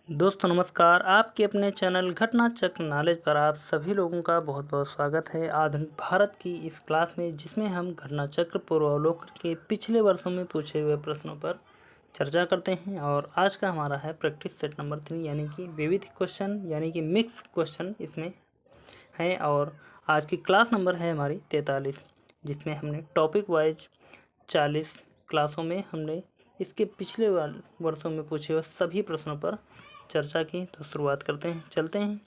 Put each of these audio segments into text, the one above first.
दोस्तों नमस्कार। आपके अपने चैनल घटना चक्र नॉलेज पर आप सभी लोगों का बहुत बहुत स्वागत है आधुनिक भारत की इस क्लास में, जिसमें हम घटना चक्र पूर्वावलोकन के पिछले वर्षों में पूछे हुए प्रश्नों पर चर्चा करते हैं। और आज का हमारा है प्रैक्टिस सेट नंबर 3, यानी कि विविध क्वेश्चन यानी कि मिक्स क्वेश्चन इसमें है। और आज की क्लास नंबर है हमारी 43, जिसमें हमने टॉपिक वाइज 40 क्लासों में हमने इसके पिछले वर्षों में पूछे हुए सभी प्रश्नों पर चर्चा की। तो शुरुआत करते हैं, चलते हैं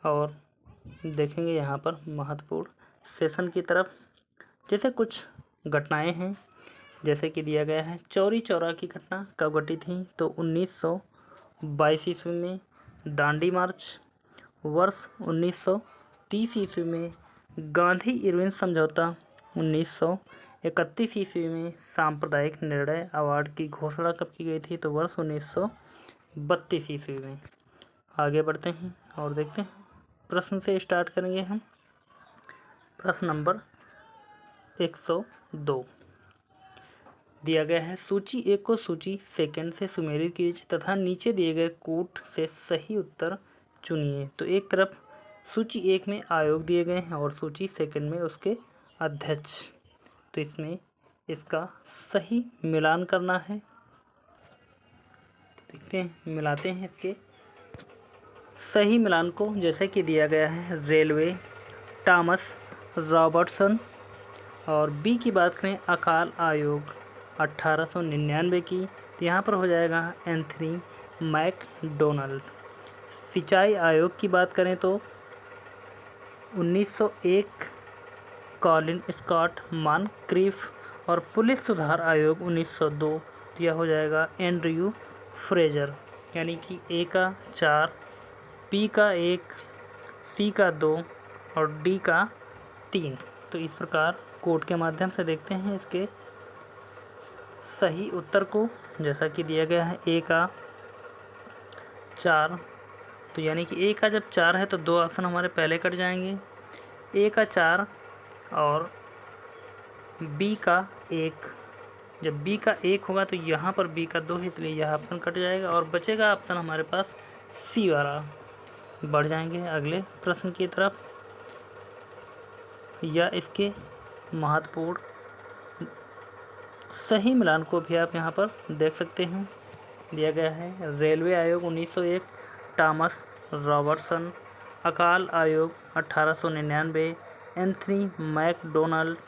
और देखेंगे यहाँ पर महत्वपूर्ण सेशन की तरफ। जैसे कुछ घटनाएं हैं, जैसे कि दिया गया है चौरी चौरा की घटना कब घटी थी, तो 1922 ईस्वी में। दांडी मार्च वर्ष 1930 ईस्वी में। गांधी इरविन समझौता 1931 ईस्वी में। सांप्रदायिक निर्णय अवार्ड की घोषणा कब की गई थी, तो वर्ष 1932 ईस्वी में। आगे बढ़ते हैं और देखते हैं, प्रश्न से स्टार्ट करेंगे हम। प्रश्न नंबर 102 दिया गया है, सूची 1 को सूची सेकंड से सुमेलित कीजिए तथा नीचे दिए गए कूट से सही उत्तर चुनिए। तो एक तरफ सूची 1 में आयोग दिए गए हैं और सूची सेकंड में उसके अध्यक्ष। तो इसमें इसका सही मिलान करना है। देखते हैं, मिलाते हैं इसके सही मिलान को। जैसे कि दिया गया है रेलवे टॉमस रॉबर्टसन, और बी की बात करें अकाल आयोग 1899 की, तो यहाँ पर हो जाएगा एंथनी मैकडोनाल्ड। सिंचाई आयोग की बात करें तो 1901 कॉलिन स्कॉट मॉनक्रीफ, और पुलिस सुधार आयोग 1902, तो यह हो जाएगा एंड्रयू फ्रेजर। यानी कि ए का 4, बी का 1, सी का 2 और डी का 3। तो इस प्रकार कोड के माध्यम से देखते हैं इसके सही उत्तर को। जैसा कि दिया गया है ए का 4, तो यानी कि ए का जब 4 है तो 2 ऑप्शन हमारे पहले कट जाएंगे। ए का 4 और बी का 1। जब बी का 1 होगा तो यहाँ पर बी का 2 है, इसलिए यह ऑप्शन कट जाएगा और बचेगा ऑप्शन हमारे पास सी वाला। बढ़ जाएंगे अगले प्रश्न की तरफ, या इसके महत्वपूर्ण सही मिलान को भी आप यहाँ पर देख सकते हैं। दिया गया है रेलवे आयोग 1901 टॉमस रॉबर्टसन, अकाल आयोग 1899 एंथनी मैकडोनाल्ड,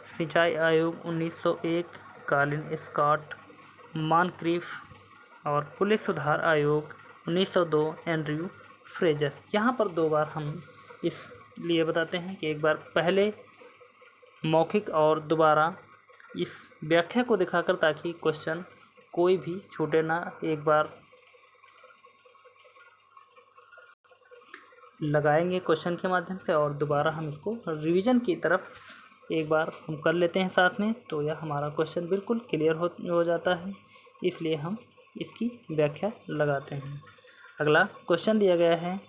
सिंचाई आयोग 1901 कॉलिन स्कॉट मॉनक्रीफ, और पुलिस सुधार आयोग 1902 एंड्रयू फ्रेजर। यहाँ पर 2 बार हम इसलिए बताते हैं कि एक बार पहले मौखिक और दोबारा इस व्याख्या को दिखाकर, ताकि क्वेश्चन कोई भी छूटे ना। एक बार लगाएंगे क्वेश्चन के माध्यम से और दोबारा हम इसको रिवीजन की तरफ एक बार हम कर लेते हैं साथ में, तो यह हमारा क्वेश्चन बिल्कुल क्लियर हो जाता है। इसलिए हम इसकी व्याख्या लगाते हैं। अगला क्वेश्चन दिया गया है,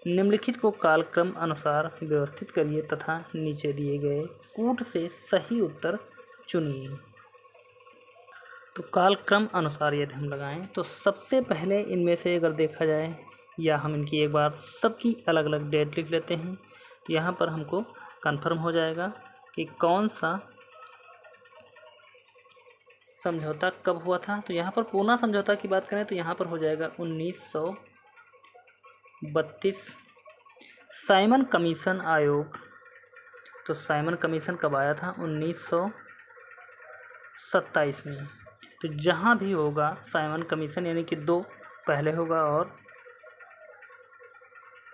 निम्नलिखित को कालक्रम अनुसार व्यवस्थित करिए तथा नीचे दिए गए कूट से सही उत्तर चुनिए। तो कालक्रम अनुसार यदि हम लगाएं तो सबसे पहले इनमें से अगर देखा जाए, या हम इनकी एक बार सबकी अलग अलग डेट लिख लेते हैं, तो यहाँ पर हमको कंफर्म हो जाएगा कि कौन सा समझौता कब हुआ था। तो यहाँ पर पूना समझौता की बात करें तो यहाँ पर हो जाएगा 1932। साइमन कमीशन आयोग, तो साइमन कमीशन कब आया था, 1927 में। तो जहाँ भी होगा साइमन कमीशन, यानी कि 2 पहले होगा और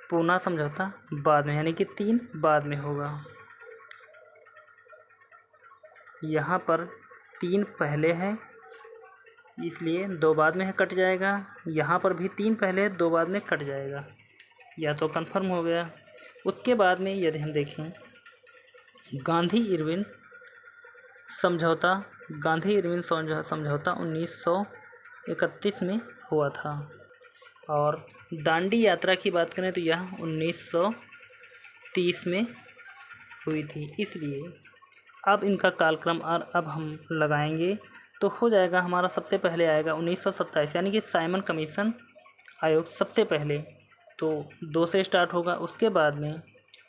पूना समझौता बाद में, यानी कि 3 बाद में होगा। यहाँ पर 3 पहले है, इसलिए 2 बाद में कट जाएगा। यहाँ पर भी 3 पहले 2 बाद में कट जाएगा, या तो कंफर्म हो गया। उसके बाद में यदि हम देखें गांधी इरविन समझौता, गांधी इरविन समझौता 1931 में हुआ था। और दांडी यात्रा की बात करें तो यह 1930 में हुई थी। इसलिए अब इनका कालक्रम अब हम लगाएंगे तो हो जाएगा हमारा, सबसे पहले आएगा 1927, यानी कि साइमन कमीशन आयोग सबसे पहले तो 2 से स्टार्ट होगा। उसके बाद में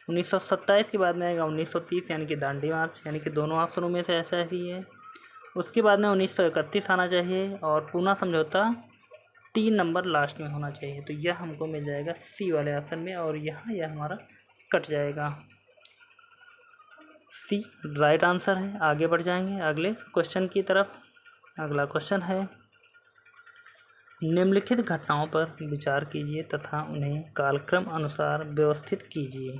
1927 के बाद में आएगा 1930 यानी कि दांडी मार्च, यानी कि दोनों ऑप्शनों में से ऐसा ही है। उसके बाद में 1931 आना चाहिए और पूना समझौता 3 नंबर लास्ट में होना चाहिए। तो यह हमको मिल जाएगा सी वाले ऑप्शन में और यहाँ यह हमारा कट जाएगा। सी राइट आंसर है। आगे बढ़ जाएंगे अगले क्वेश्चन की तरफ। अगला क्वेश्चन है, निम्नलिखित घटनाओं पर विचार कीजिए तथा उन्हें कालक्रम अनुसार व्यवस्थित कीजिए।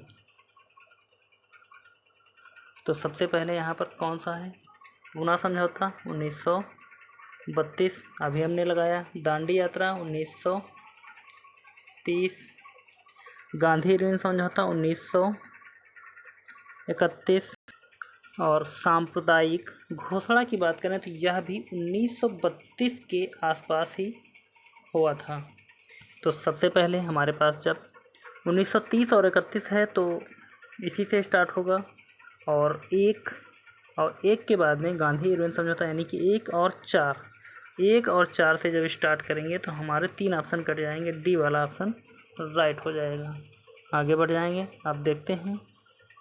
तो सबसे पहले यहाँ पर कौन सा है? पूना समझौता 1932 अभी हमने लगाया। दांडी यात्रा 1930। गांधी इरविन समझौता 1931। और सांप्रदायिक घोषणा की बात करें तो यह भी 1932 के आसपास ही हुआ था। तो सबसे पहले हमारे पास जब 1930 और 31 है तो इसी से स्टार्ट होगा और एक के बाद में गांधी इरविन समझौता यानी कि 1 और 4 से जब स्टार्ट करेंगे तो हमारे 3 ऑप्शन कट जाएंगे। डी वाला ऑप्शन राइट हो जाएगा। आगे बढ़ जाएंगे। अब देखते हैं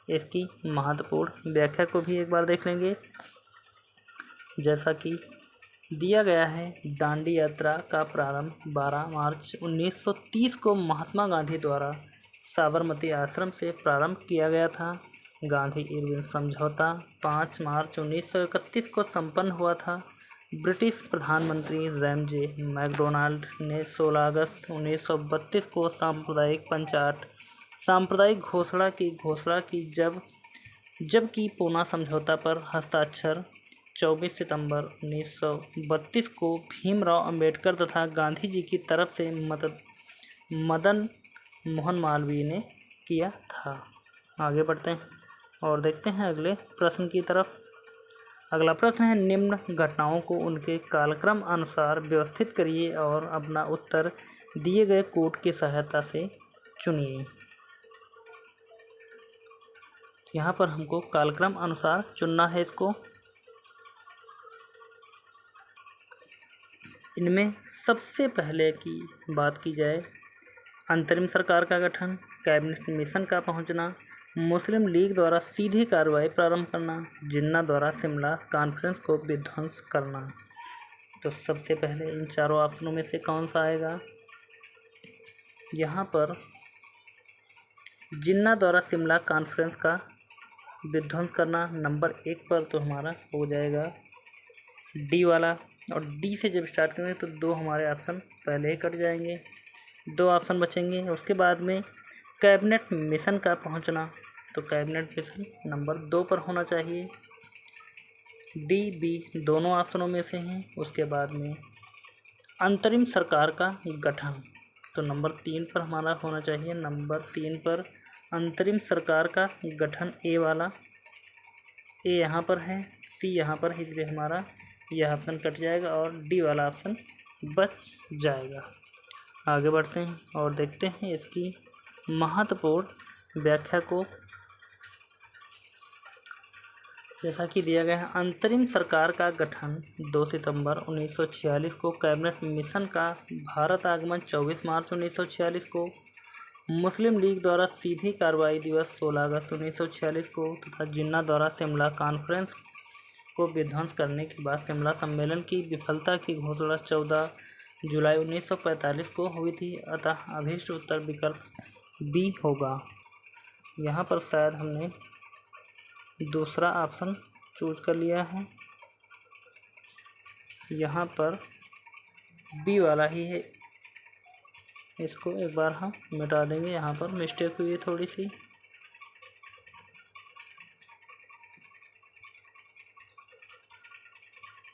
इसकी महत्वपूर्ण व्याख्या को भी एक बार देख लेंगे। जैसा कि दिया गया है, दांडी यात्रा का प्रारंभ 12 मार्च 1930 को महात्मा गांधी द्वारा साबरमती आश्रम से प्रारंभ किया गया था। गांधी इरविन समझौता 5 मार्च 1931 को संपन्न हुआ था। ब्रिटिश प्रधानमंत्री रैमजे मैकडोनाल्ड ने 16 अगस्त 1932 को सांप्रदायिक घोषणा की जबकि पूना समझौता पर हस्ताक्षर 24 सितंबर 1932 को भीमराव अंबेडकर तथा गांधी जी की तरफ से मदन मोहन मालवीय ने किया था। आगे बढ़ते हैं और देखते हैं अगले प्रश्न की तरफ। अगला प्रश्न है, निम्न घटनाओं को उनके कालक्रम अनुसार व्यवस्थित करिए और अपना उत्तर दिए गए कोड की सहायता से चुनिए। यहाँ पर हमको कालक्रम अनुसार चुनना है इसको। इनमें सबसे पहले की बात की जाए, अंतरिम सरकार का गठन, कैबिनेट मिशन का पहुंचना, मुस्लिम लीग द्वारा सीधी कार्रवाई प्रारंभ करना, जिन्ना द्वारा शिमला कॉन्फ्रेंस को विध्वंस करना। तो सबसे पहले इन चारों ऑप्शनों में से कौन सा आएगा? यहाँ पर जिन्ना द्वारा शिमला कॉन्फ्रेंस का विध्वंस करना नंबर 1 पर तो हमारा हो जाएगा डी वाला। और डी से जब स्टार्ट करेंगे तो 2 हमारे ऑप्शन पहले ही कट जाएंगे, 2 ऑप्शन बचेंगे। उसके बाद में कैबिनेट मिशन का पहुंचना, तो कैबिनेट मिशन नंबर 2 पर होना चाहिए। डी बी दोनों ऑप्शनों में से हैं। उसके बाद में अंतरिम सरकार का गठन, तो नंबर 3 पर हमारा होना चाहिए। नंबर 3 पर अंतरिम सरकार का गठन ए वाला, ए यहाँ पर है, सी यहाँ पर है, इसलिए हमारा यह ऑप्शन कट जाएगा और डी वाला ऑप्शन बच जाएगा। आगे बढ़ते हैं और देखते हैं इसकी महत्वपूर्ण व्याख्या को। जैसा कि दिया गया है, अंतरिम सरकार का गठन 2 सितंबर 1946 को, कैबिनेट मिशन का भारत आगमन 24 मार्च 1946 को, मुस्लिम लीग द्वारा सीधी कार्रवाई दिवस 16 अगस्त 1946 को तथा जिन्ना द्वारा शिमला कॉन्फ्रेंस को विध्वंस करने के बाद शिमला सम्मेलन की विफलता की घोषणा 14 जुलाई 1945 को हुई थी। अतः अभीष्ट उत्तर विकल्प बी होगा। यहाँ पर शायद हमने दूसरा ऑप्शन चूज कर लिया है, यहाँ पर बी वाला ही है। इसको एक बार हम मिटा देंगे, यहाँ पर मिस्टेक हुई है थोड़ी सी।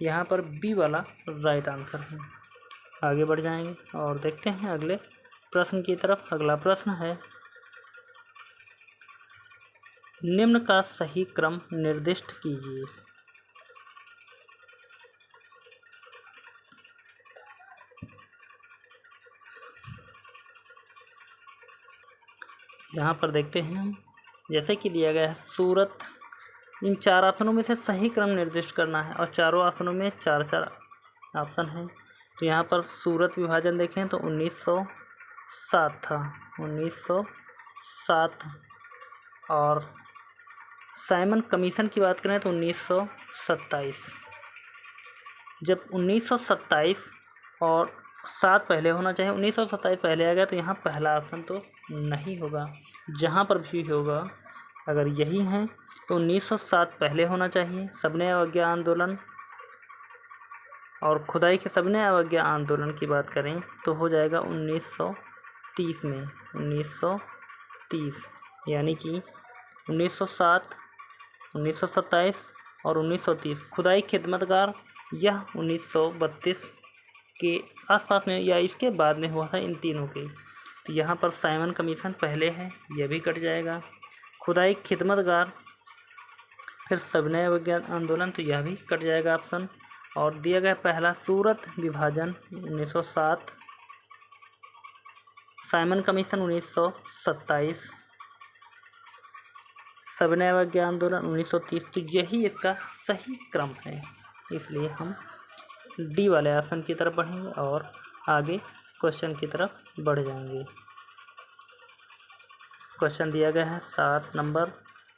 यहाँ पर बी वाला राइट आंसर है। आगे बढ़ जाएंगे और देखते हैं अगले प्रश्न की तरफ। अगला प्रश्न है, निम्न का सही क्रम निर्दिष्ट कीजिए। यहाँ पर देखते हैं हम, जैसे कि दिया गया है सूरत, इन 4 ऑप्शनों में से सही क्रम निर्दिष्ट करना है और चारों ऑप्शनों में 4-4 ऑप्शन हैं। तो यहाँ पर सूरत विभाजन देखें तो 1907 था, 1907। और साइमन कमीशन की बात करें तो 1927। जब 1927 और 7 पहले होना चाहिए, 1927 पहले आ गया तो यहाँ पहला ऑप्शन तो नहीं होगा। जहाँ पर भी होगा अगर यही है तो 1907 पहले होना चाहिए। सबने अवज्ञा आंदोलन और खुदाई के सबने अवज्ञा आंदोलन की बात करें तो हो जाएगा 1930 में, 1930। यानी कि 1907, 1927 और 1930। खुदाई खिदमतगार यह 1932 के आसपास में या इसके बाद में हुआ था इन तीनों के। तो यहाँ पर साइमन कमीशन पहले है, यह भी कट जाएगा। खुदाई खिदमतगार, फिर सविनय अवज्ञा आंदोलन, तो यह भी कट जाएगा ऑप्शन। और दिया गया पहला सूरत विभाजन 1907, साइमन कमीशन 1927, सविनय अवज्ञा आंदोलन 1930। तो यही इसका सही क्रम है, इसलिए हम डी वाले ऑप्शन की तरफ बढ़ेंगे और आगे क्वेश्चन की तरफ बढ़ जाएंगे। क्वेश्चन दिया गया है 7 नंबर।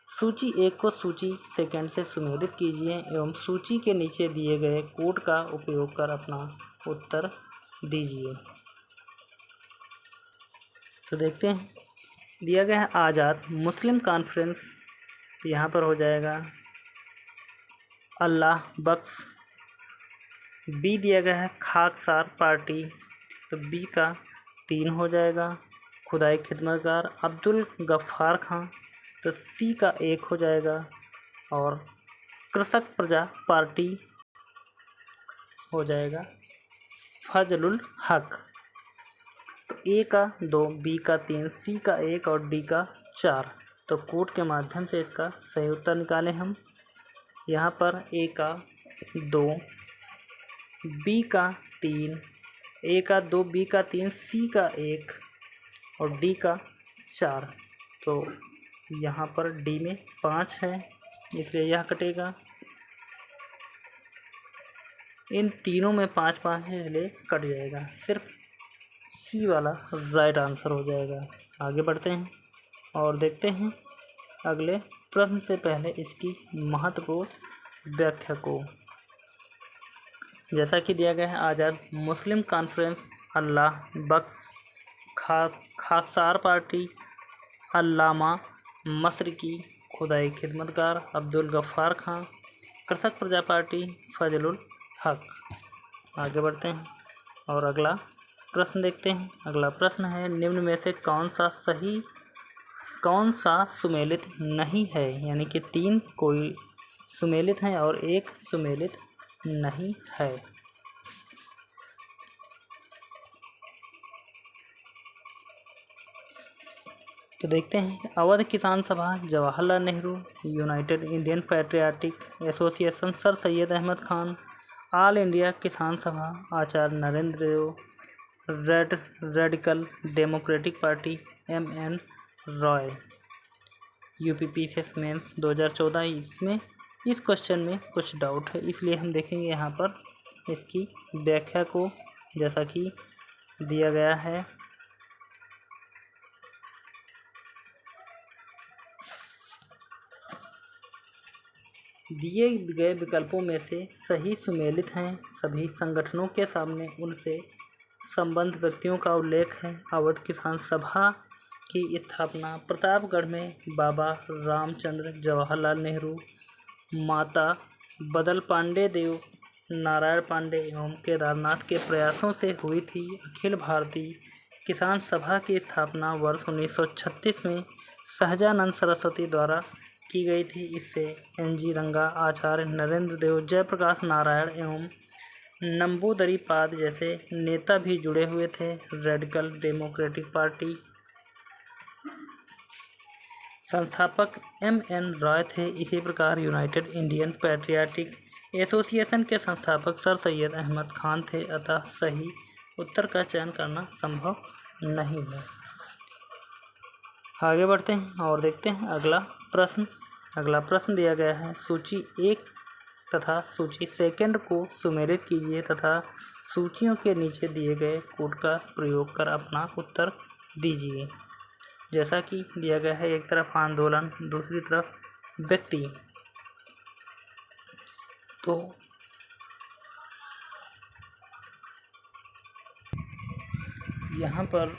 सूची 1 को सूची सेकंड से सुमेलित कीजिए एवं सूची के नीचे दिए गए कोड का उपयोग कर अपना उत्तर दीजिए। तो देखते हैं, दिया गया है आज़ाद मुस्लिम कॉन्फ्रेंस, तो यहाँ पर हो जाएगा अल्लाह बख्श। बी दिया गया है खाकसार पार्टी, तो बी का 3 हो जाएगा। खुदाई खिदमतगार अब्दुल गफ्फार खां, तो सी का 1 हो जाएगा। और कृषक प्रजा पार्टी हो जाएगा फजलुल हक, तो ए का 2, बी का 3, सी का 1 और डी का 4। तो कोड के माध्यम से इसका सही उत्तर निकालें हम। यहाँ पर ए का 2, बी का 3, ए का 2, बी का 3, सी का 1 और डी का 4। तो यहाँ पर डी में 5 है, इसलिए यह कटेगा। इन तीनों में 5-5 है, इसलिए कट जाएगा। सिर्फ सी वाला राइट आंसर हो जाएगा। आगे बढ़ते हैं और देखते हैं अगले प्रश्न से पहले इसकी महत्वपूर्ण व्याख्या को। जैसा कि दिया गया है आज़ाद मुस्लिम कॉन्फ्रेंस, अल्लाह बख्श, खाकसार पार्टी अल्लामा मशरिकी, खुदाई खिदमतगार अब्दुल गफ्फार खां, कृषक प्रजा पार्टी फजलुल हक। आगे बढ़ते हैं और अगला प्रश्न देखते हैं। अगला प्रश्न है, निम्न में से कौन सा सुमेलित नहीं है? यानी कि 3 कोई सुमेलित हैं और 1 सुमेलित नहीं है। तो देखते हैं, Awadh Kisan Sabha Jawaharlal Nehru, united Indian patriotic association sir Syed Ahmad Khan, all India Kisan Sabha Acharya Narendra Dev, radical democratic party MN Roy. UPPCS mains 2014। इसमें इस क्वेश्चन में कुछ डाउट है, इसलिए हम देखेंगे यहाँ पर इसकी व्याख्या को। जैसा कि दिया गया है, दिए गए विकल्पों में से सही सुमेलित हैं। सभी संगठनों के सामने उनसे संबद्ध व्यक्तियों का उल्लेख है। अवध किसान सभा की स्थापना प्रतापगढ़ में बाबा रामचंद्र जवाहरलाल नेहरू, माता बदल पांडे देव नारायण पांडे एवं केदारनाथ के प्रयासों से हुई थी। अखिल भारतीय किसान सभा की स्थापना वर्ष 1936 में सहजानंद सरस्वती द्वारा की गई थी। इससे NG रंगा, आचार्य नरेंद्र देव, जयप्रकाश नारायण एवं नंबूदरी पाद जैसे नेता भी जुड़े हुए थे। रेडिकल डेमोक्रेटिक पार्टी संस्थापक MN रॉय थे। इसी प्रकार यूनाइटेड इंडियन पैट्रियाटिक एसोसिएशन के संस्थापक सर सैयद अहमद खान थे। अतः सही उत्तर का चयन करना संभव नहीं है। आगे बढ़ते हैं और देखते हैं अगला प्रश्न। अगला प्रश्न दिया गया है, सूची 1 तथा सूची सेकंड को सुमेलित कीजिए तथा सूचियों के नीचे दिए गए कोड का प्रयोग कर अपना उत्तर दीजिए। जैसा कि दिया गया है, एक तरफ आंदोलन, दूसरी तरफ व्यक्ति। तो यहाँ पर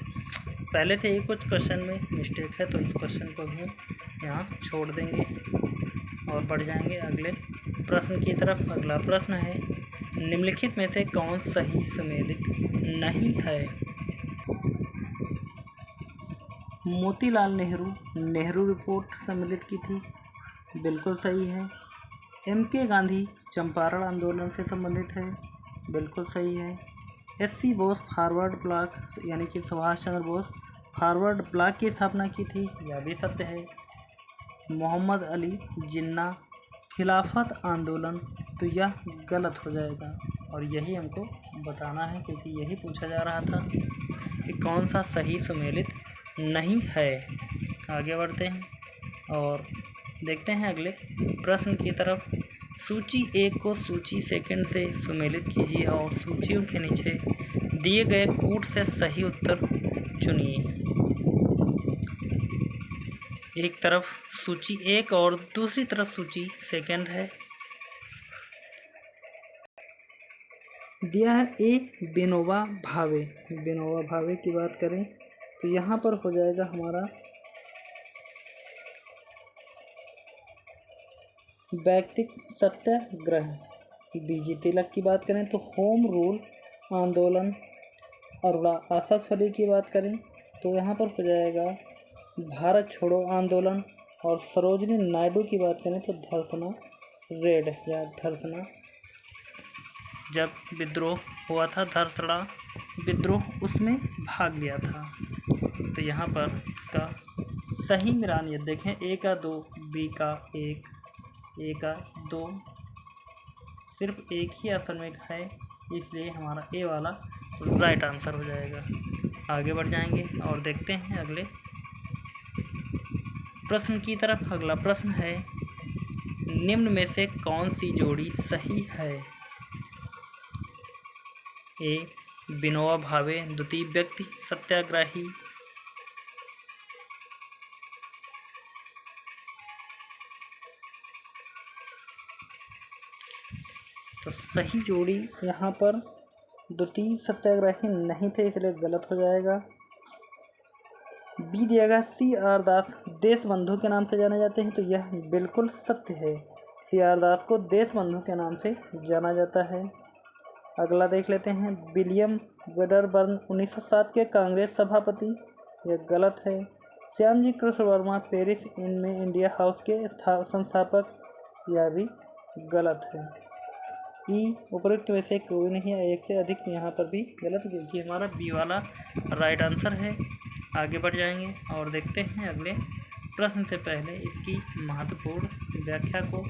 पहले से ही कुछ क्वेश्चन में मिस्टेक है, तो इस क्वेश्चन को भी यहाँ छोड़ देंगे और बढ़ जाएंगे अगले प्रश्न की तरफ। अगला प्रश्न है, निम्नलिखित में से कौन सही सुमेलित नहीं है? मोतीलाल नेहरू नेहरू रिपोर्ट सम्मिलित की थी, बिल्कुल सही है। MK गांधी चंपारण आंदोलन से संबंधित है, बिल्कुल सही है। SC बोस फॉरवर्ड ब्लॉक यानी कि सुभाष चंद्र बोस फॉरवर्ड ब्लॉक की स्थापना की थी, यह भी सत्य है। मोहम्मद अली जिन्ना खिलाफत आंदोलन, तो यह गलत हो जाएगा और यही हमको बताना है, क्योंकि यही पूछा जा रहा था कि कौन सा सही सुमेलित नहीं है। आगे बढ़ते हैं और देखते हैं अगले प्रश्न की तरफ। सूची 1 को सूची सेकंड से सुमेलित कीजिए और सूचियों के नीचे दिए गए कोड से सही उत्तर चुनिए। एक तरफ सूची 1 और दूसरी तरफ सूची सेकंड है। दिया है ए विनोबा भावे। विनोबा भावे की बात करें तो यहाँ पर हो जाएगा हमारा व्यक्तिगत सत्याग्रह। बीजी तिलक की बात करें तो होम रूल आंदोलन। और आसफ अली की बात करें तो यहाँ पर हो जाएगा भारत छोड़ो आंदोलन। और सरोजिनी नायडू की बात करें तो धरसना रेड या धरसना, जब विद्रोह हुआ था, धरसड़ा विद्रोह, उसमें भाग लिया था। तो यहाँ पर इसका सही मिलान ये देखें, ए का 2, बी का 1, ए का 2, सिर्फ एक ही ऑप्शन में है, इसलिए हमारा ए वाला राइट आंसर हो जाएगा। आगे बढ़ जाएंगे और देखते हैं अगले प्रश्न की तरफ। अगला प्रश्न है, निम्न में से कौन सी जोड़ी सही है? ए विनोबा भावे द्वितीय व्यक्ति सत्याग्रही, तो सही जोड़ी यहाँ पर द्वितीय सत्याग्रही नहीं थे, इसलिए गलत हो जाएगा। बी दिएगा CR दास देश बंधु के नाम से जाने जाते हैं, तो यह बिल्कुल सत्य है। CR दास को देश बंधु के नाम से जाना जाता है। अगला देख लेते हैं, विलियम वेडरबर्न 1907 के कांग्रेस सभापति, यह गलत है। श्यामजी कृष्ण वर्मा पेरिस में इंडिया हाउस के संस्थापक, यह भी गलत है। उपरोक्त में से कोई नहीं है, एक से अधिक, यहाँ पर भी गलत, क्योंकि हमारा बी वाला राइट आंसर है। आगे बढ़ जाएंगे और देखते हैं अगले प्रश्न से पहले इसकी महत्वपूर्ण व्याख्या को।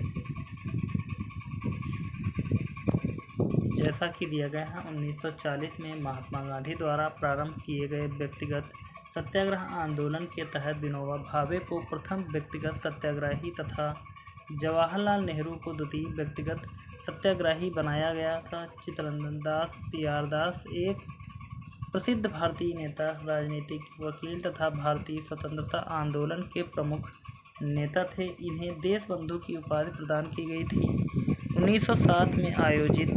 जैसा कि दिया गया है, 1940 में महात्मा गांधी द्वारा प्रारंभ किए गए व्यक्तिगत सत्याग्रह आंदोलन के तहत विनोबा भावे को प्रथम व्यक्तिगत सत्याग्रही तथा जवाहरलाल नेहरू को द्वितीय व्यक्तिगत सत्याग्रही बनाया गया था। चित्तरंजन दास CR दास एक प्रसिद्ध भारतीय नेता, राजनीतिक वकील तथा भारतीय स्वतंत्रता आंदोलन के प्रमुख नेता थे। इन्हें देशबंधु की उपाधि प्रदान की गई थी। 1907 में आयोजित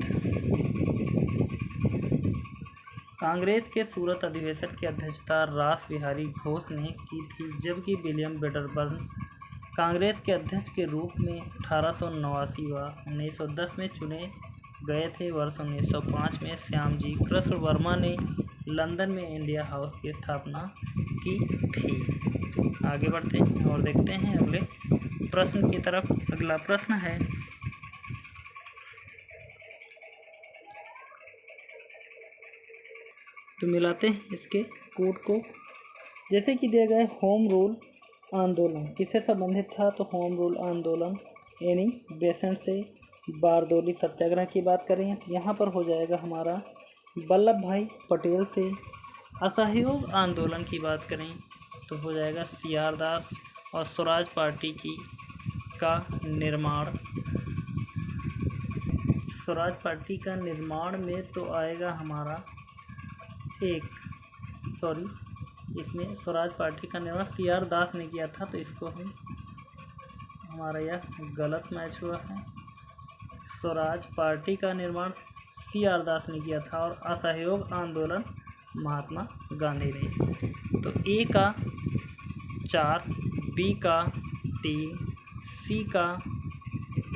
कांग्रेस के सूरत अधिवेशन की अध्यक्षता रास बिहारी घोष ने की थी, जबकि विलियम वेडरबर्न कांग्रेस के अध्यक्ष के रूप में 1889 व 1910 में चुने गए थे। वर्ष 1905 में श्यामजी कृष्ण वर्मा ने लंदन में इंडिया हाउस की स्थापना की थी। आगे बढ़ते हैं और देखते हैं अगले प्रश्न की तरफ। अगला प्रश्न है, तो मिलाते हैं इसके कोड को। जैसे कि दिया गया है, होम रूल आंदोलन किससे संबंधित था? तो होम रूल आंदोलन यानी बेसेंट से बारदोली सत्याग्रह की बात करें तो यहाँ पर हो जाएगा हमारा वल्लभ भाई पटेल से। असहयोग आंदोलन की बात करें तो हो जाएगा CR दास और स्वराज पार्टी का निर्माण स्वराज पार्टी का निर्माण में तो आएगा हमारा इसमें स्वराज पार्टी का निर्माण CR दास ने किया था, तो इसको हमारा यह गलत मैच हुआ है। स्वराज पार्टी का निर्माण CR दास ने किया था और असहयोग आंदोलन महात्मा गांधी ने। तो A का 4, B का 3, C का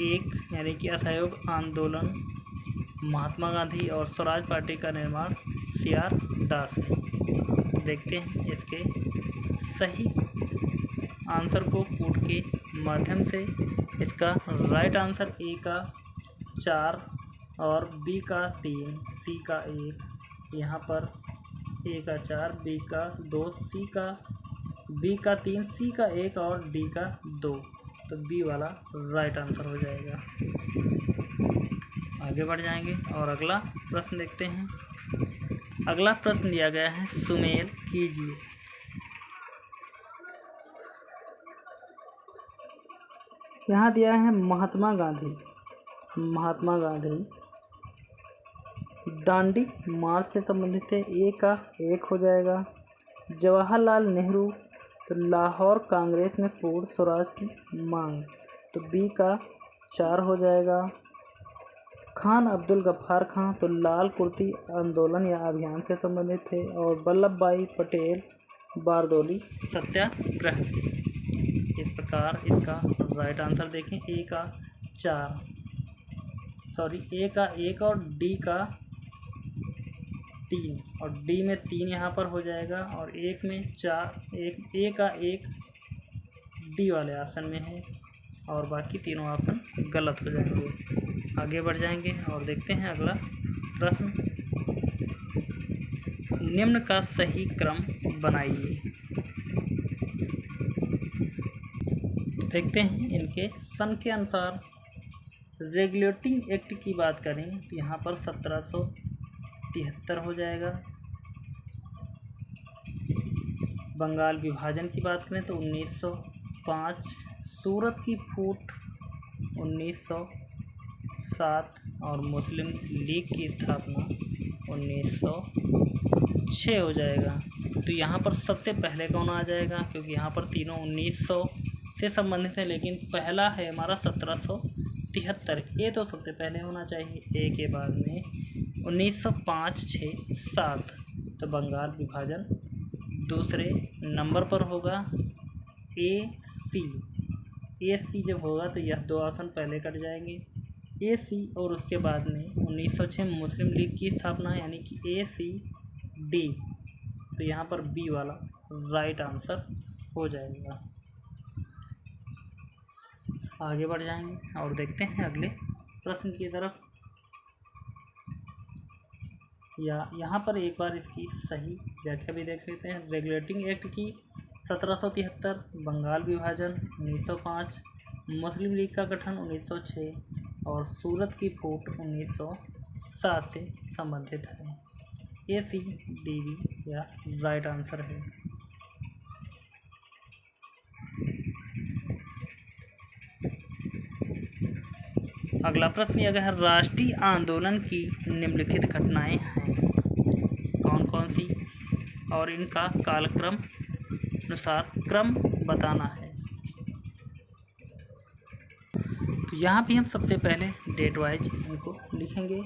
1 यानी कि असहयोग आंदोलन महात्मा गांधी और स्वराज पार्टी का निर्माण CR दास ने। देखते हैं इसके सही आंसर को कोड के माध्यम से। इसका राइट आंसर A का 4 और B का 3, C का 1, यहाँ पर A का 4, B का 2, B का 3, C का 1 और D का 2, तो B वाला राइट आंसर हो जाएगा। आगे बढ़ जाएंगे और अगला प्रश्न देखते हैं। अगला प्रश्न दिया गया है, सुमेल कीजिए। यहाँ दिया है महात्मा गांधी दांडी मार्च से संबंधित है, A का 1 हो जाएगा। जवाहरलाल नेहरू, तो लाहौर कांग्रेस में पूर्ण स्वराज की मांग, तो B का 4 हो जाएगा। खान अब्दुल गफ्फार खां, तो लाल कुर्ती आंदोलन या अभियान से संबंधित है और वल्लभ भाई पटेल बारदोली सत्याग्रह से। इस प्रकार इसका राइट आंसर देखें, A का 1 और D का 3 और D में 3 यहाँ पर हो जाएगा और 1 में 4, A का 1 D वाले ऑप्शन में है और बाकी तीनों ऑप्शन गलत हो जाएंगे। आगे बढ़ जाएंगे और देखते हैं अगला प्रश्न। निम्न का सही क्रम बनाइए। तो देखते हैं इनके सन के अनुसार। रेगुलेटिंग एक्ट की बात करें तो यहाँ पर 1773 हो जाएगा। बंगाल विभाजन की बात करें तो 1905, सूरत की फूट 1907 और मुस्लिम लीग की स्थापना 1906 हो जाएगा। तो यहाँ पर सबसे पहले कौन आ जाएगा, क्योंकि यहाँ पर तीनों 1900 से संबंधित है, लेकिन पहला है हमारा 1773। ये तो सबसे पहले होना चाहिए। ए के बाद में 1905, 6, 7, तो बंगाल विभाजन दूसरे नंबर पर होगा। ए सी जब होगा तो यह 2 ऑप्शन पहले कट जाएंगे, ए सी, और उसके बाद में 1906 मुस्लिम लीग की स्थापना यानी कि ACD, तो यहाँ पर बी वाला राइट आंसर हो जाएगा। आगे बढ़ जाएंगे और देखते हैं अगले प्रश्न की तरफ। यहाँ पर एक बार इसकी सही व्याख्या भी देख लेते हैं। रेगुलेटिंग एक्ट की 1773, बंगाल विभाजन 1905, मुस्लिम लीग का गठन 1906 और सूरत की फूट 1907 से संबंधित है। ACDB या राइट आंसर है। अगला प्रश्न यह है, राष्ट्रीय आंदोलन की निम्नलिखित घटनाएं हैं, कौन कौन सी, और इनका कालक्रम अनुसार क्रम बताना है। तो यहाँ भी हम सबसे पहले डेट वाइज इनको लिखेंगे।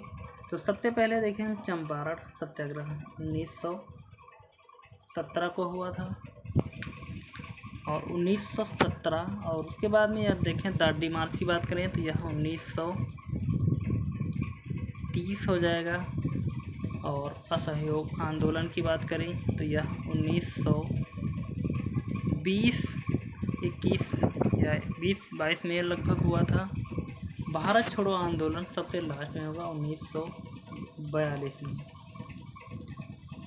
तो सबसे पहले देखें हम चंपारण सत्याग्रह 1917 को हुआ था और 1917, और उसके बाद में यह देखें दांडी मार्च की बात करें तो यह 1930 हो जाएगा, और असहयोग आंदोलन की बात करें तो यह 1920, 21 या 20-22 में लगभग हुआ था। भारत छोड़ो आंदोलन सबसे लास्ट में होगा 1942 में।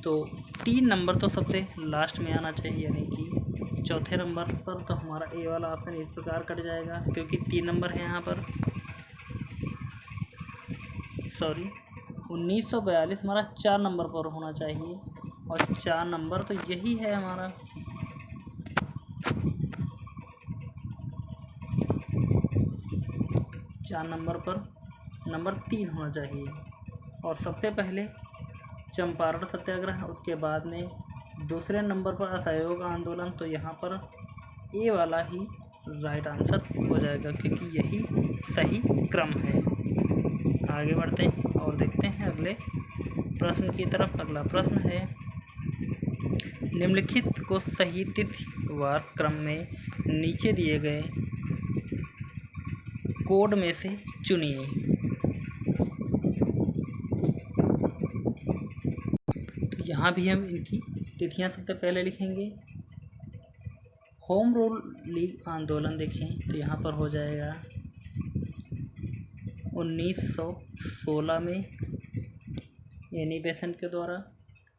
तो 3 नंबर तो सबसे लास्ट में आना चाहिए, यानी कि चौथे नंबर पर तो हमारा ए वाला ऑप्शन इस प्रकार कट जाएगा, क्योंकि 3 नंबर है यहाँ पर। 1942 हमारा 4 नंबर पर होना चाहिए, और 4 नंबर तो यही है हमारा। चार नंबर पर नंबर 3 होना चाहिए। और सबसे पहले चंपारण सत्याग्रह, उसके बाद में दूसरे नंबर पर असहयोग आंदोलन, तो यहाँ पर ए वाला ही राइट आंसर हो जाएगा क्योंकि यही सही क्रम है। आगे बढ़ते हैं और देखते हैं अगले प्रश्न की तरफ। अगला प्रश्न है, निम्नलिखित को सही तिथिवार क्रम में नीचे दिए गए कोड में से चुनिए। तो यहाँ भी हम इनकी तिथियाँ सबसे पहले लिखेंगे। होम रूल लीग आंदोलन देखें तो यहाँ पर हो जाएगा 1916 में एनी बेसेंट के द्वारा।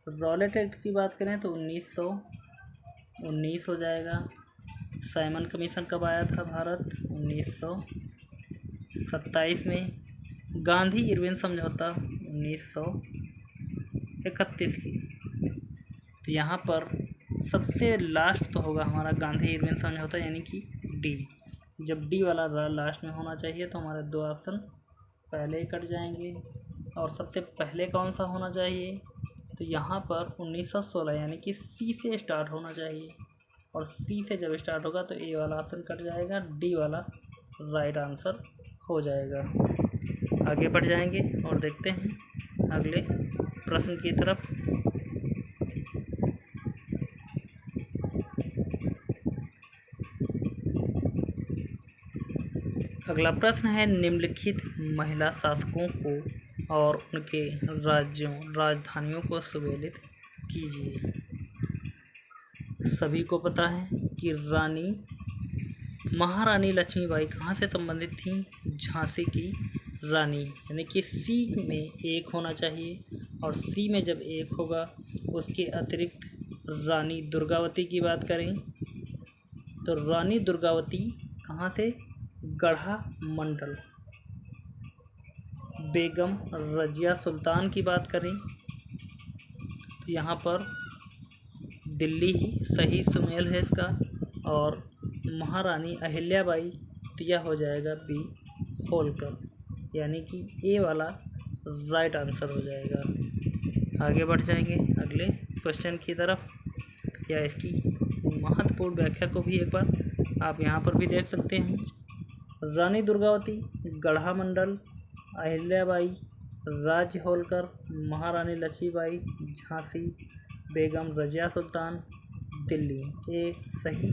रॉलेट एक्ट की बात करें तो 1919 हो जाएगा। साइमन कमीशन कब आया था भारत? 1927 में। गांधी इरविन समझौता 1931 की। तो यहाँ पर सबसे लास्ट तो होगा हमारा गांधी इरविन समझौता, यानी कि डी। जब डी वाला लास्ट में होना चाहिए तो हमारे 2 ऑप्शन पहले ही कट जाएंगे। और सबसे पहले कौन सा होना चाहिए? तो यहाँ पर 1916 यानी कि सी से स्टार्ट होना चाहिए। और सी से जब स्टार्ट होगा तो ए वाला ऑप्शन कट जाएगा, डी वाला राइट आंसर हो जाएगा। आगे बढ़ जाएंगे और देखते हैं अगले प्रश्न की तरफ। अगला प्रश्न है, निम्नलिखित महिला शासकों को और उनके राज्यों राजधानियों को सुमेलित कीजिए। सभी को पता है कि महारानी लक्ष्मीबाई कहाँ से संबंधित थी? झांसी की रानी, यानी कि सी में एक होना चाहिए। और सी में जब एक होगा, उसके अतिरिक्त रानी दुर्गावती की बात करें तो रानी दुर्गावती कहाँ से? गढ़ा मंडल। बेगम रजिया सुल्तान की बात करें तो यहाँ पर दिल्ली ही सही सुमेल है इसका। और महारानी अहिल्याबाई तो यह हो जाएगा बी होलकर, यानी कि ए वाला राइट आंसर हो जाएगा। आगे बढ़ जाएंगे अगले क्वेश्चन की तरफ, या इसकी महत्वपूर्ण व्याख्या को भी एक बार आप यहाँ पर भी देख सकते हैं। रानी दुर्गावती, गढ़ा मंडल, अहिल्याबाई, राज्य होलकर, महारानी लक्ष्मीबाई, झांसी, बेगम रजिया सुल्तान, दिल्ली, ये सही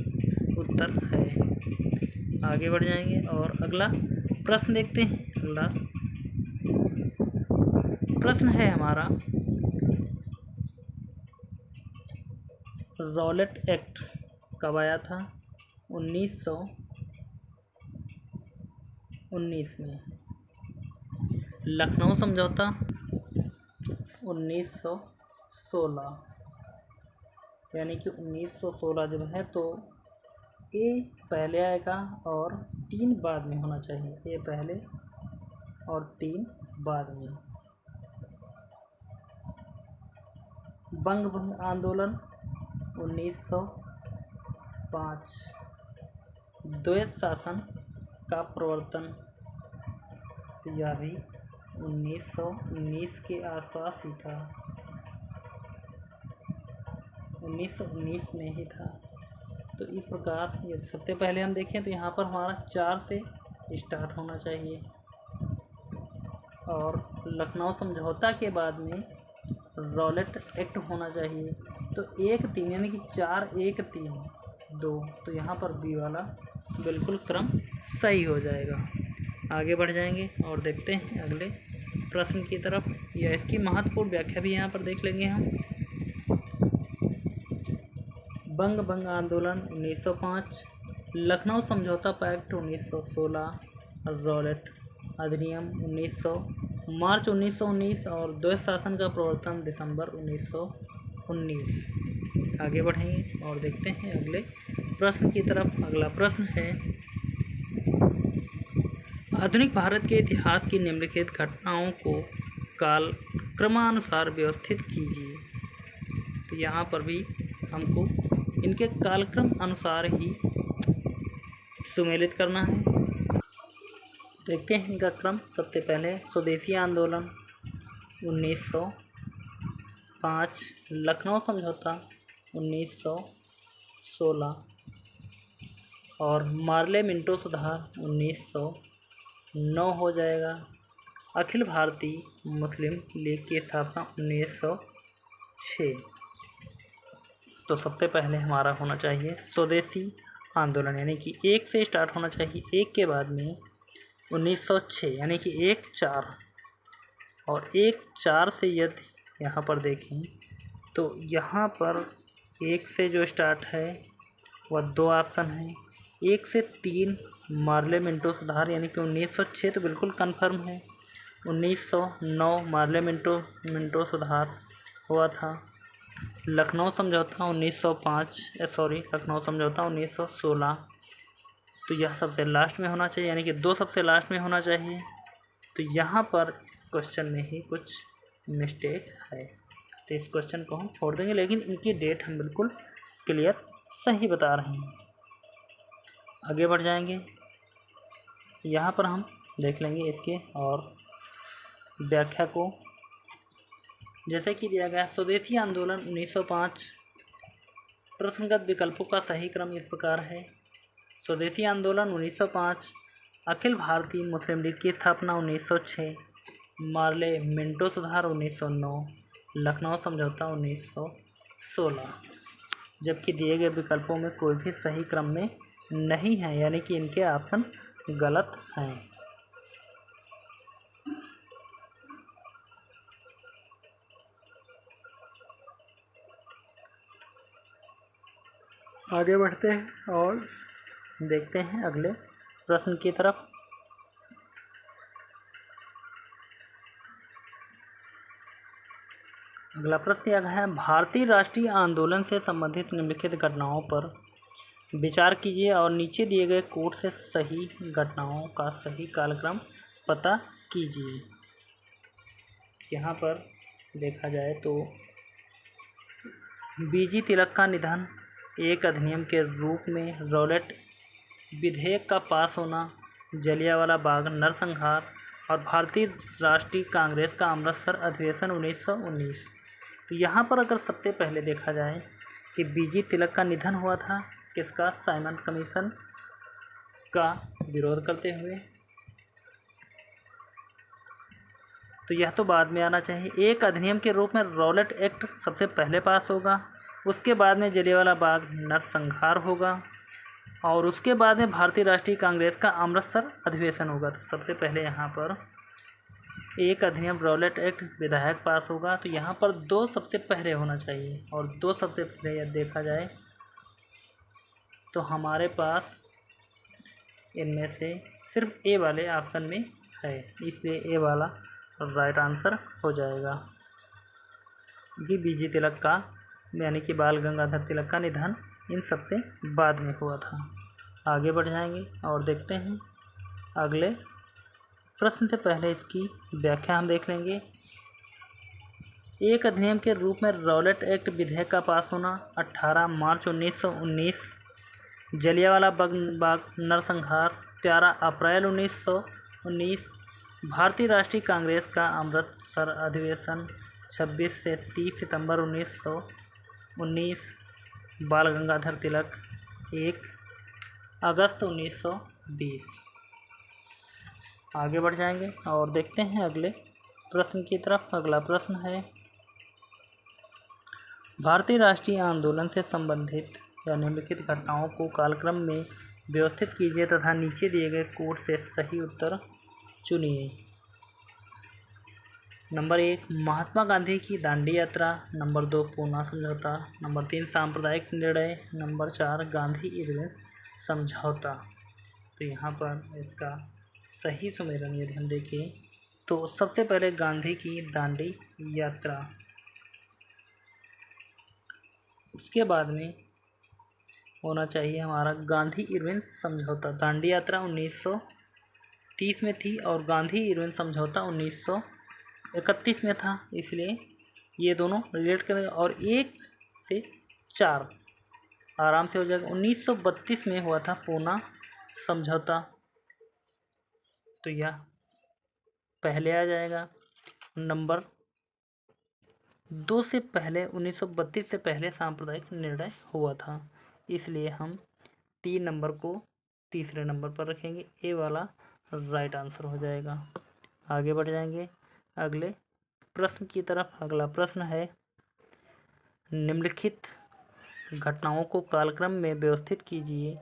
उत्तर है। आगे बढ़ जाएंगे और अगला प्रश्न देखते हैं। अगला प्रश्न है हमारा, रॉलेट एक्ट कब आया था? 1919 में। लखनऊ समझौता 1916, यानी कि 1916 जब है तो ए पहले आएगा और 3 बाद में होना चाहिए। ए पहले और 3 बाद में। बंग भंग आंदोलन 1905। द्वैत शासन का प्रवर्तन, तो यह भी 1919 के आसपास ही था, 1919 में ही था। तो इस प्रकार ये सबसे पहले हम देखें तो यहाँ पर हमारा 4 से स्टार्ट होना चाहिए। और लखनऊ समझौता के बाद में रॉलेट एक्ट होना चाहिए। तो 1-3 यानी कि 4-1-3-2, तो यहाँ पर बी वाला बिल्कुल क्रम सही हो जाएगा। आगे बढ़ जाएंगे और देखते हैं अगले प्रश्न की तरफ, या इसकी महत्वपूर्ण व्याख्या भी यहाँ पर देख लेंगे हम। बंग भंग आंदोलन 1905, लखनऊ समझौता पैक्ट 1916, रॉलेट अधिनियम 1900 मार्च 1919 और द्वैत शासन का प्रवर्तन दिसंबर 1919। आगे बढ़ेंगे और देखते हैं अगले प्रश्न की तरफ। अगला प्रश्न है, आधुनिक भारत के इतिहास की निम्नलिखित घटनाओं को काल क्रमानुसार व्यवस्थित कीजिए। तो यहाँ पर भी हमको इनके कालक्रम अनुसार ही सुमेलित करना है। देखते हैं इनका क्रम। सबसे पहले स्वदेशी आंदोलन 1905, लखनऊ समझौता 1916 और मार्ले मिंटो सुधार 1909 हो जाएगा। अखिल भारतीय मुस्लिम लीग की स्थापना 1906। तो सबसे पहले हमारा होना चाहिए स्वदेशी आंदोलन, यानी कि 1 से स्टार्ट होना चाहिए। 1 के बाद में 1906, यानी कि 1-4, और 1-4 से यदि यहाँ पर देखें तो यहाँ पर 1 से जो स्टार्ट है वह 2 ऑप्शन हैं। 1 से 3 मार्ले मिंटो सुधार, यानी कि 1906 तो बिल्कुल कन्फर्म है। 1909 मार्ले मिंटो सुधार हुआ था। लखनऊ समझौता 1905, लखनऊ समझौता 1916। तो यह सबसे लास्ट में होना चाहिए, यानी कि 2 सबसे लास्ट में होना चाहिए। तो यहाँ पर इस क्वेश्चन में ही कुछ मिस्टेक है, तो इस क्वेश्चन को हम छोड़ देंगे, लेकिन इनकी डेट हम बिल्कुल क्लियर सही बता रहे हैं। आगे बढ़ जाएंगे। यहाँ पर हम देख लेंगे इसके और व्याख्या को। जैसे कि दिया गया स्वदेशी आंदोलन 1905, प्रश्नगत विकल्पों का सही क्रम इस प्रकार है। स्वदेशी आंदोलन 1905, अखिल भारतीय मुस्लिम लीग की स्थापना 1906, मार्ले मिंटो सुधार 1909, लखनऊ समझौता 1916। जबकि दिए गए विकल्पों में कोई भी सही क्रम में नहीं है, यानी कि इनके ऑप्शन गलत हैं। आगे बढ़ते हैं और देखते हैं अगले प्रश्न की तरफ। अगला प्रश्न दिया गया है, भारतीय राष्ट्रीय आंदोलन से संबंधित निम्नलिखित घटनाओं पर विचार कीजिए और नीचे दिए गए कोड से सही घटनाओं का सही कालक्रम पता कीजिए। यहाँ पर देखा जाए तो बीजी तिलक का निधन, एक अधिनियम के रूप में रॉलेट विधेयक का पास होना, जलियांवाला बाग नरसंहार और भारतीय राष्ट्रीय कांग्रेस का अमृतसर अधिवेशन 1919। तो यहाँ पर अगर सबसे पहले देखा जाए कि बीजी तिलक का निधन हुआ था किसका, साइमन कमीशन का विरोध करते हुए, तो यह तो बाद में आना चाहिए। एक अधिनियम के रूप में रॉलेट एक्ट सबसे पहले पास होगा, उसके बाद में जलियांवाला बाग नरसंहार होगा और उसके बाद में भारतीय राष्ट्रीय कांग्रेस का अमृतसर अधिवेशन होगा। तो सबसे पहले यहाँ पर एक अधिनियम रॉलेट एक्ट विधेयक पास होगा, तो यहाँ पर 2 सबसे पहले होना चाहिए और 2 सबसे पहले यदि देखा जाए तो हमारे पास इनमें से सिर्फ ए वाले ऑप्शन में है, इसलिए ए वाला राइट आंसर हो जाएगा कि बीजी तिलक का, यानी कि बाल गंगाधर तिलक का निधन इन सबसे बाद में हुआ था। आगे बढ़ जाएंगे और देखते हैं अगले प्रश्न से पहले इसकी व्याख्या हम देख लेंगे। एक अधिनियम के रूप में रॉलेट एक्ट विधेयक का पास होना 18 मार्च 1919, जलियांवाला बाग नरसंहार 13 अप्रैल 1919, भारतीय राष्ट्रीय कांग्रेस का अमृतसर अधिवेशन 26 से 30 सितंबर 1919, बाल गंगाधर तिलक 1 अगस्त 1920। आगे बढ़ जाएंगे और देखते हैं अगले प्रश्न की तरफ। अगला प्रश्न है, भारतीय राष्ट्रीय आंदोलन से संबंधित या निम्नलिखित घटनाओं को कालक्रम में व्यवस्थित कीजिए तथा नीचे दिए गए कोड से सही उत्तर चुनिए। नंबर 1 महात्मा गांधी की दांडी यात्रा, नंबर 2 पूना समझौता, नंबर 3 सांप्रदायिक निर्णय, नंबर 4 गांधी इरविन समझौता। तो यहाँ पर इसका सही सुमेरन यदि हम देखें तो सबसे पहले गांधी की दांडी यात्रा, उसके बाद में होना चाहिए हमारा गांधी इरविन समझौता। दांडी यात्रा 1930 में थी और गांधी इरविन समझौता 1931 में था, इसलिए ये दोनों रिलेट करें और 1 से 4 आराम से हो जाएगा। 1932 में हुआ था पूना समझौता, तो यह पहले आ जाएगा। नंबर 2 से पहले 1932 से पहले सांप्रदायिक निर्णय हुआ था, इसलिए हम 3 नंबर को तीसरे नंबर पर रखेंगे। ए वाला राइट आंसर हो जाएगा। आगे बढ़ जाएंगे अगले प्रश्न की तरफ। अगला प्रश्न है, निम्नलिखित घटनाओं को कालक्रम में व्यवस्थित कीजिए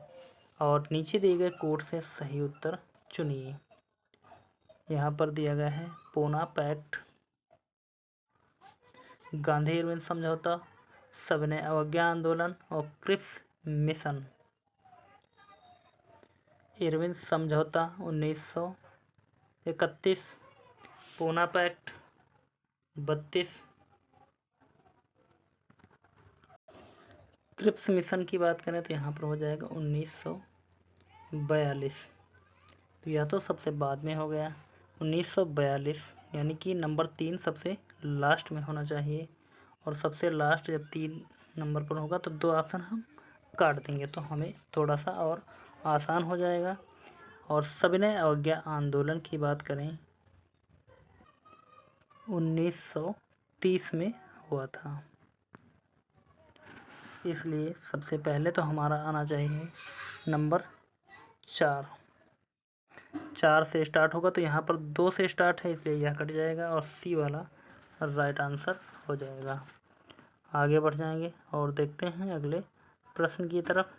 और नीचे दिए गए कोड से सही उत्तर चुनिए। यहाँ पर दिया गया है पूना पैक्ट, गांधी इरविन समझौता, सविनय अवज्ञा आंदोलन और क्रिप्स मिशन। इरविन समझौता 1931, पूना पैक्ट 32, क्रिप्स मिशन की बात करें तो यहाँ पर हो जाएगा 1942। तो यह तो सबसे बाद में हो गया 1942, यानी कि नंबर 3 सबसे लास्ट में होना चाहिए। और सबसे लास्ट जब 3 नंबर पर होगा तो 2 ऑप्शन हम काट देंगे तो हमें थोड़ा सा और आसान हो जाएगा। और सविनय अवज्ञा आंदोलन की बात करें 1930 में हुआ था, इसलिए सबसे पहले तो हमारा आना चाहिए नंबर 4। 4 से स्टार्ट होगा तो यहाँ पर 2 से स्टार्ट है, इसलिए यह कट जाएगा और सी वाला राइट आंसर हो जाएगा। आगे बढ़ जाएंगे और देखते हैं अगले प्रश्न की तरफ।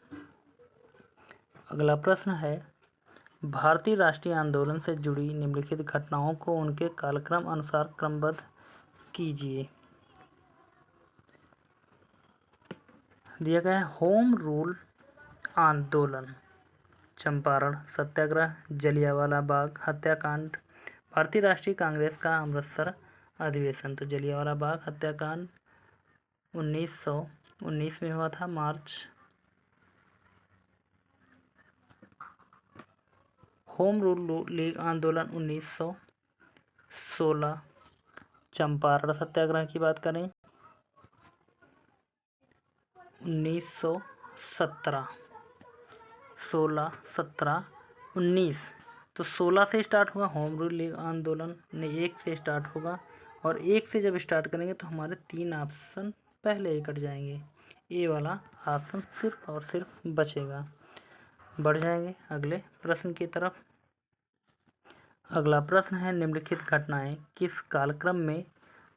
अगला प्रश्न है, भारतीय राष्ट्रीय आंदोलन से जुड़ी निम्नलिखित घटनाओं को उनके कालक्रम अनुसार क्रमबद्ध कीजिए। दिया गया है होम रूल आंदोलन, चंपारण सत्याग्रह, जलियांवाला बाग हत्याकांड, भारतीय राष्ट्रीय कांग्रेस का अमृतसर अधिवेशन। तो जलियांवाला बाग हत्याकांड 1919 में हुआ था, मार्च। होम रूल लीग आंदोलन 1916। चंपारण सत्याग्रह की बात करें 1917। 16, 17, 19। तो 16 से स्टार्ट होगा होम रूल लीग आंदोलन, 1 से स्टार्ट होगा और 1 से जब स्टार्ट करेंगे तो हमारे 3 ऑप्शन पहले ही कट जाएंगे। ए वाला ऑप्शन सिर्फ और सिर्फ बचेगा। बढ़ जाएंगे अगले प्रश्न की तरफ। अगला प्रश्न है, निम्नलिखित घटनाएं किस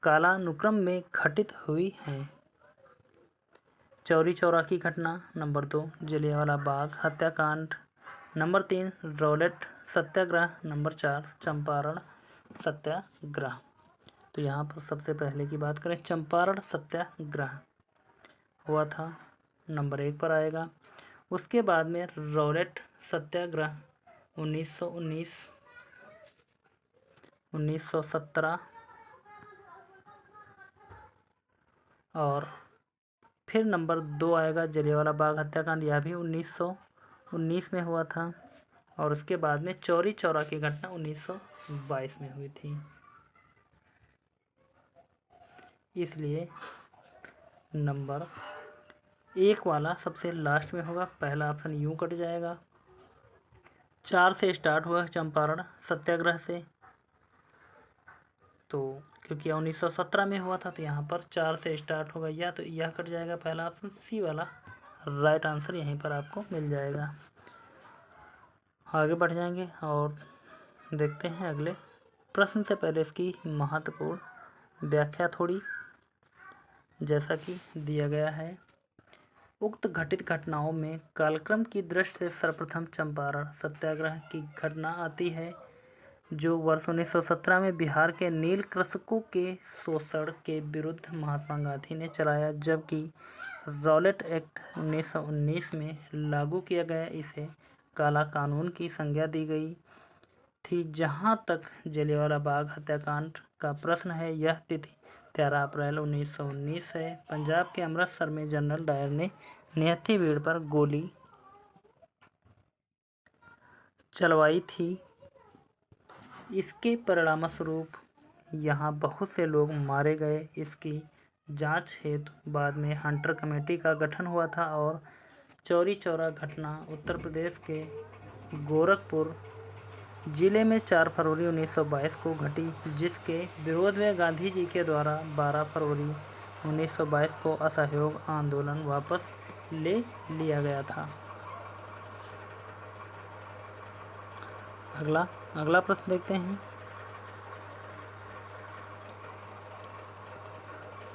कालानुक्रम में घटित हुई हैं। चौरी चौरा की घटना, नंबर 2 जलियांवाला बाग हत्याकांड, नंबर 3 रॉलेट सत्याग्रह, नंबर 4 चंपारण सत्याग्रह। तो यहाँ पर सबसे पहले की बात करें चंपारण सत्याग्रह हुआ था, नंबर 1 पर आएगा। उसके बाद में रॉलेट सत्याग्रह 1919, 1917 और फिर नंबर 2 आएगा जलियांवाला बाग हत्याकांड, यह भी 1919 में हुआ था। और उसके बाद में चौरी चौरा की घटना 1922 में हुई थी, इसलिए नंबर 1 वाला सबसे लास्ट में होगा। पहला ऑप्शन यूँ कट जाएगा। 4 से स्टार्ट हुआ चंपारण सत्याग्रह से, तो क्योंकि 1917 में हुआ था तो यहाँ पर 4 से स्टार्ट होगा, या तो यह कट जाएगा। पहला ऑप्शन सी वाला राइट आंसर यहीं पर आपको मिल जाएगा। आगे बढ़ जाएंगे और देखते हैं अगले प्रश्न से पहले इसकी महत्वपूर्ण व्याख्या थोड़ी, जैसा कि दिया गया है। उक्त घटित घटनाओं में कालक्रम की दृष्टि से सर्वप्रथम चंपारण सत्याग्रह की घटना आती है, जो वर्ष 1917 में बिहार के नील कृषकों के शोषण के विरुद्ध महात्मा गांधी ने चलाया, जबकि रॉलेट एक्ट 1919 में लागू किया गया। इसे काला कानून की संज्ञा दी गई थी। जहां तक जलियांवाला बाग हत्याकांड का प्रश्न है, यह तिथि 13 अप्रैल 1919 है। पंजाब के अमृतसर में जनरल डायर ने निहत्थी भीड़ पर गोली चलवाई थी। इसके परिणामस्वरूप यहाँ बहुत से लोग मारे गए। इसकी जांच हेतु बाद में हंटर कमेटी का गठन हुआ था और चौरी चौरा घटना उत्तर प्रदेश के गोरखपुर जिले में 4 फरवरी 1922 को घटी, जिसके विरोध में गांधी जी के द्वारा 12 फरवरी 1922 को असहयोग आंदोलन वापस ले लिया गया था। अगला प्रश्न देखते हैं।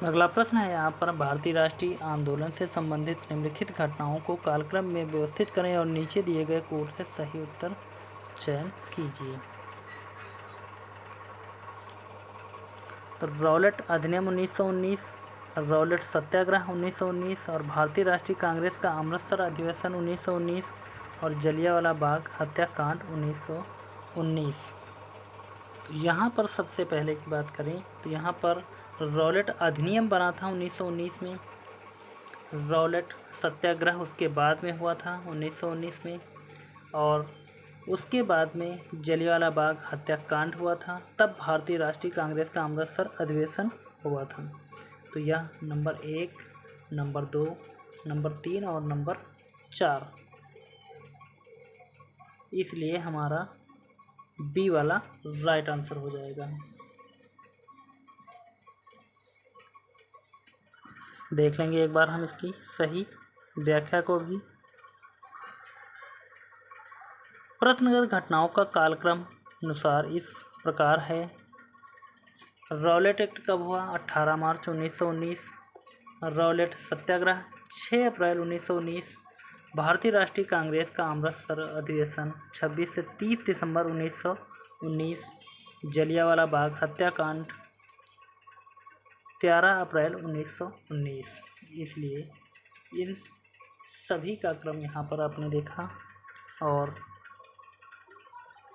अगला प्रश्न है यहाँ पर, भारतीय राष्ट्रीय आंदोलन से संबंधित निम्नलिखित घटनाओं को कालक्रम में व्यवस्थित करें और नीचे दिए गए कोड से सही उत्तर चयन कीजिए। तो रॉलेट अधिनियम 1919, रॉलेट सत्याग्रह 1919 और भारतीय राष्ट्रीय कांग्रेस का अमृतसर अधिवेशन 1919 और जलियांवाला बाग हत्याकांड 1919। तो यहाँ पर सबसे पहले की बात करें तो यहाँ पर रॉलेट अधिनियम बना था 1919 में, रॉलेट सत्याग्रह उसके बाद में हुआ था 1919 में, और उसके बाद में जलियांवाला बाग हत्याकांड हुआ था, तब भारतीय राष्ट्रीय कांग्रेस का अमृतसर अधिवेशन हुआ था। तो यह नंबर 1, नंबर 2, नंबर 3 और नंबर 4, इसलिए हमारा बी वाला राइट आंसर हो जाएगा। देख लेंगे एक बार हम इसकी सही व्याख्या को भी। प्रश्नगत घटनाओं का कालक्रम अनुसार इस प्रकार है। रॉलेट एक्ट कब हुआ? 18 मार्च 1919। रॉलेट सत्याग्रह 6 अप्रैल 1919। भारतीय राष्ट्रीय कांग्रेस का अमृतसर अधिवेशन 26 से 30 दिसंबर 1919। जलियांवाला बाग हत्याकांड 13 अप्रैल 1919। इसलिए इन सभी का क्रम यहाँ पर आपने देखा। और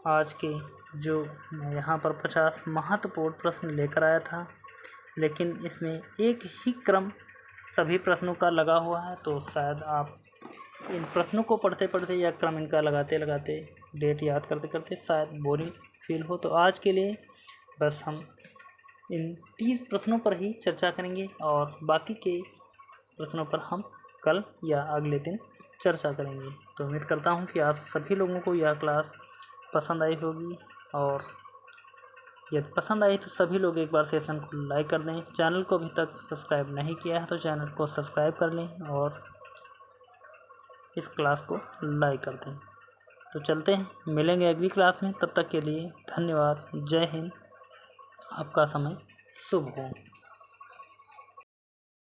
आज के जो मैं यहाँ पर 50 महत्वपूर्ण प्रश्न लेकर आया था, लेकिन इसमें एक ही क्रम सभी प्रश्नों का लगा हुआ है, तो शायद आप इन प्रश्नों को पढ़ते पढ़ते या क्रम इनका लगाते लगाते डेट याद करते करते शायद बोरिंग फील हो। तो आज के लिए बस हम इन 30 प्रश्नों पर ही चर्चा करेंगे और बाकी के प्रश्नों पर हम कल या अगले दिन चर्चा करेंगे। तो उम्मीद करता हूँ कि आप सभी लोगों को यह क्लास पसंद आई होगी, और यदि पसंद आई तो सभी लोग एक बार सेशन को लाइक कर दें। चैनल को अभी तक सब्सक्राइब नहीं किया है तो चैनल को सब्सक्राइब कर लें और इस क्लास को लाइक कर दें। तो चलते हैं, मिलेंगे अगली क्लास में। तब तक के लिए धन्यवाद। जय हिंद। आपका समय शुभ हो।